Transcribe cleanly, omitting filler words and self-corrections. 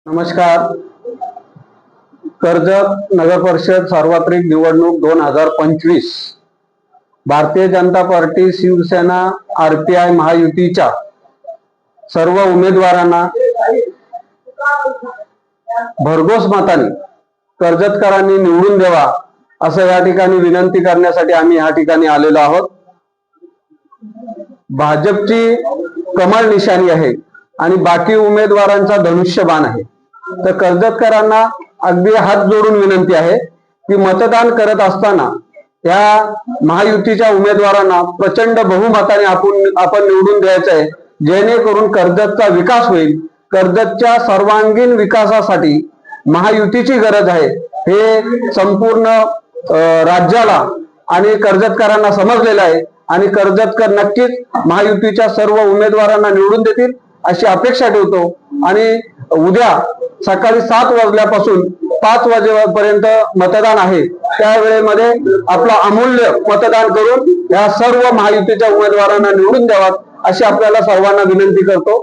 नमस्कार. कर्जत नगर परिषद सार्वत्रिक निवडणूक 2025 भारतीय जनता पार्टी, शिवसेना, आरपीआय महायुतीच्या सर्व उमेदवारांना भरघोस मताने कर्जतकरांनी निवडून द्यावा असं या ठिकाणी विनंती करण्यासाठी आम्ही या ठिकाणी आलेलो आहोत. भाजपची कमळ निशाणी आहे आणि बाकी उमेदवारांचा धनुष्यबाण आहे. तर कर्जतकरांना अगदी हात जोडून विनंती आहे की मतदान करत असताना या महायुतीच्या उमेदवारांना प्रचंड बहुमताने आपण निवडून द्यायचं आहे, जेणेकरून कर्जतचा विकास होईल. कर्जतच्या सर्वांगीण विकासासाठी महायुतीची गरज आहे हे संपूर्ण राज्याला आणि कर्जतकरांना समजलेलं आहे आणि कर्जतकर नक्कीच महायुतीच्या सर्व उमेदवारांना निवडून देतील अशी अपेक्षा ठेवतो. आणि उद्या सकाळी 7 वाजल्यापासून 5 वाजेपर्यंत मतदान आहे. त्या वेळेमध्ये आपलं अमूल्य मतदान करून या सर्व महायुतीच्या उमेदवारांना निवडून द्यावा अशी आपल्याला सर्वांना विनंती करतो.